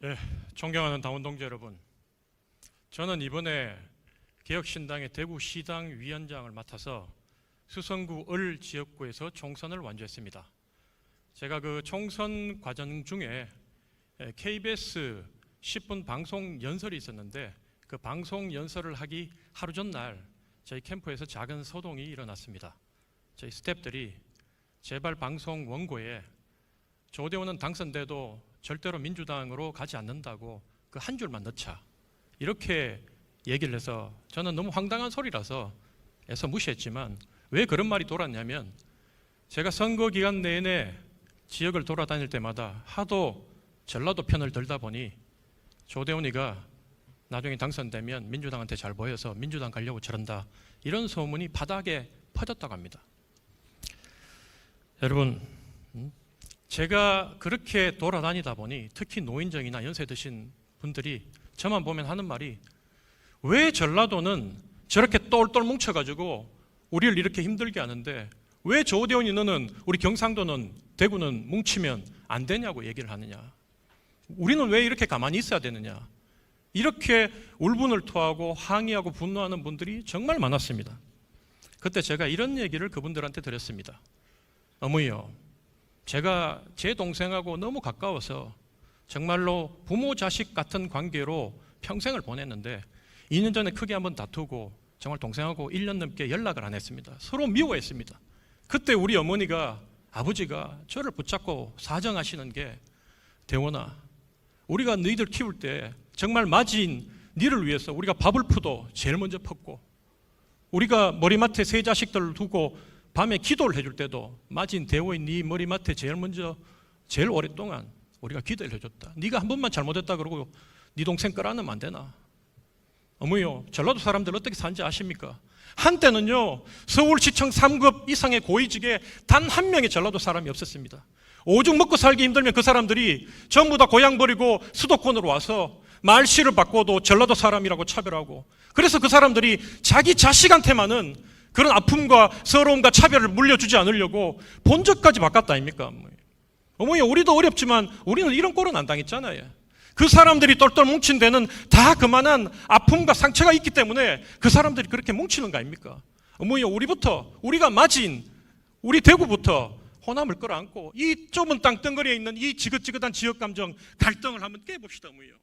예, 존경하는 당원 동지 여러분, 저는 이번에 개혁신당의 대구시당 위원장을 맡아서 수성구 을 지역구에서 총선을 완주했습니다. 제가 그 총선 과정 중에 KBS 10분 방송 연설이 있었는데 그 방송 연설을 하기 하루 전날 저희 캠프에서 작은 소동이 일어났습니다. 저희 스태프들이 제발 방송 원고에 조대원은 당선돼도 절대로 민주당으로 가지 않는다고 그 한 줄만 넣자 이렇게 얘기를 해서 저는 너무 황당한 소리라서 애써 무시했지만 왜 그런 말이 돌았냐면 제가 선거 기간 내내 지역을 돌아다닐 때마다 하도 전라도 편을 들다 보니 조대원이가 나중에 당선되면 민주당한테 잘 보여서 민주당 가려고 저런다 이런 소문이 바닥에 퍼졌다고 합니다. 여러분, 제가 그렇게 돌아다니다 보니 특히 노인정이나 연세 드신 분들이 저만 보면 하는 말이 왜 전라도는 저렇게 똘똘 뭉쳐가지고 우리를 이렇게 힘들게 하는데 왜 조대원이 너는 우리 경상도는 대구는 뭉치면 안 되냐고 얘기를 하느냐, 우리는 왜 이렇게 가만히 있어야 되느냐, 이렇게 울분을 토하고 항의하고 분노하는 분들이 정말 많았습니다. 그때 제가 이런 얘기를 그분들한테 드렸습니다. 어머니요, 제가 제 동생하고 너무 가까워서 정말로 부모 자식 같은 관계로 평생을 보냈는데 2년 전에 크게 한번 다투고 정말 동생하고 1년 넘게 연락을 안 했습니다. 서로 미워했습니다. 그때 우리 어머니가, 아버지가 저를 붙잡고 사정하시는 게 대원아, 우리가 너희들 키울 때 정말 맞이인 너를 위해서 우리가 밥을 푸도 제일 먼저 폈고 우리가 머리맡에 세 자식들을 두고 밤에 기도를 해줄 때도 맞은 대호인 네 머리맡에 제일 먼저 제일 오랫동안 우리가 기도를 해줬다. 네가 한 번만 잘못했다 그러고 네 동생 끌어안으면 안 되나? 어머니요, 전라도 사람들 어떻게 사는지 아십니까? 한때는요 서울시청 3급 이상의 고위직에 단 한 명의 전라도 사람이 없었습니다. 오죽 먹고 살기 힘들면 그 사람들이 전부 다 고향 버리고 수도권으로 와서 말씨를 바꿔도 전라도 사람이라고 차별하고, 그래서 그 사람들이 자기 자식한테만은 그런 아픔과 서러움과 차별을 물려주지 않으려고 본적까지 바꿨다 아닙니까? 어머니, 우리도 어렵지만 우리는 이런 꼴은 안 당했잖아요. 그 사람들이 똘똘 뭉친 데는 다 그만한 아픔과 상처가 있기 때문에 그 사람들이 그렇게 뭉치는 거 아닙니까? 어머니, 우리가 맞은 우리 대구부터 호남을 끌어안고 이 좁은 땅덩어리에 있는 이 지긋지긋한 지역감정 갈등을 한번 깨봅시다. 어머니요,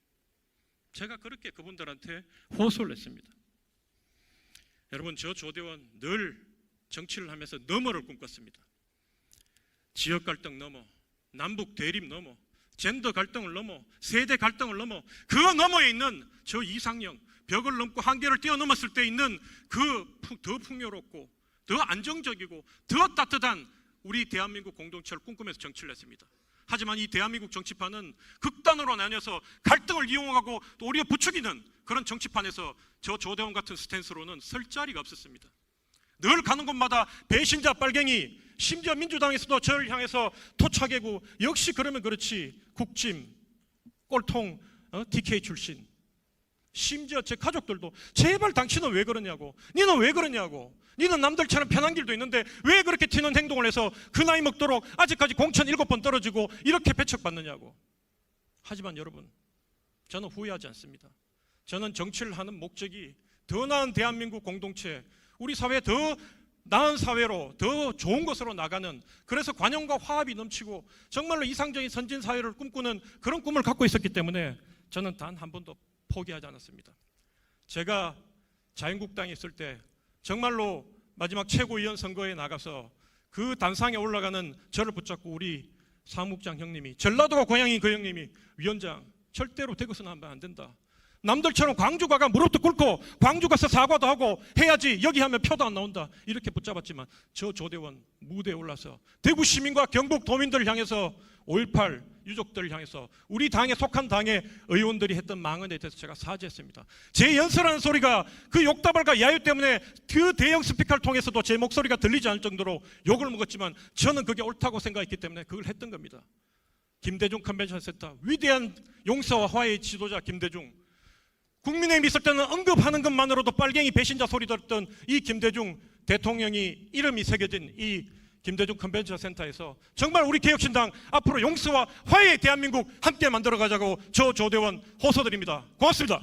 제가 그렇게 그분들한테 호소를 했습니다. 여러분, 저 조대원 늘 정치를 하면서 너머를 꿈꿨습니다. 지역 갈등 넘어, 남북 대립 넘어, 젠더 갈등을 넘어, 세대 갈등을 넘어, 그 너머에 있는 저 이상형, 벽을 넘고 한계를 뛰어넘었을 때 있는 그 더 풍요롭고 더 안정적이고 더 따뜻한 우리 대한민국 공동체를 꿈꾸면서 정치를 했습니다. 하지만 이 대한민국 정치판은 극단으로 나뉘어서 갈등을 이용하고 또 오히려 부추기는 그런 정치판에서 저 조대원 같은 스탠스로는 설 자리가 없었습니다. 늘 가는 곳마다 배신자 빨갱이, 심지어 민주당에서도 저를 향해서 토착이고, 역시 그러면 그렇지 국짐, 꼴통, DK 출신, 심지어 제 가족들도 제발 당신은 왜 그러냐고, 니는 왜 그러냐고, 니는 남들처럼 편한 길도 있는데 왜 그렇게 튀는 행동을 해서 그 나이 먹도록 아직까지 공천 7번 떨어지고 이렇게 배척받느냐고. 하지만 여러분, 저는 후회하지 않습니다. 저는 정치를 하는 목적이 더 나은 대한민국 공동체, 우리 사회 더 나은 사회로, 더 좋은 것으로 나가는, 그래서 관용과 화합이 넘치고 정말로 이상적인 선진 사회를 꿈꾸는 그런 꿈을 갖고 있었기 때문에 저는 단 한 번도 포기하지 않았습니다. 제가 자유한국당에 있을 때 정말로 마지막 최고위원 선거에 나가서 그 단상에 올라가는 저를 붙잡고 우리 사무국장 형님이, 전라도가 고향인 그 형님이, 위원장 절대로 대구에서는 하면 안 된다, 남들처럼 광주 가가 무릎도 꿇고 광주 가서 사과도 하고 해야지 여기 하면 표도 안 나온다 이렇게 붙잡았지만 저 조대원 무대에 올라서 대구 시민과 경북 도민들을 향해서 5.18 유족들을 향해서 우리 당에 속한 당의 의원들이 했던 망언에 대해서 제가 사죄했습니다. 제 연설하는 소리가 그 욕다발과 야유 때문에 그 대형 스피커를 통해서도 제 목소리가 들리지 않을 정도로 욕을 먹었지만 저는 그게 옳다고 생각했기 때문에 그걸 했던 겁니다. 김대중 컨벤션 센터, 위대한 용서와 화해의 지도자 김대중, 국민의힘 있을 때는 언급하는 것만으로도 빨갱이 배신자 소리 들었던 이 김대중 대통령이 이름이 새겨진 이 김대중 컨벤션 센터에서 정말 우리 개혁신당 앞으로 용서와 화해의 대한민국 함께 만들어 가자고 저 조대원 호소드립니다. 고맙습니다.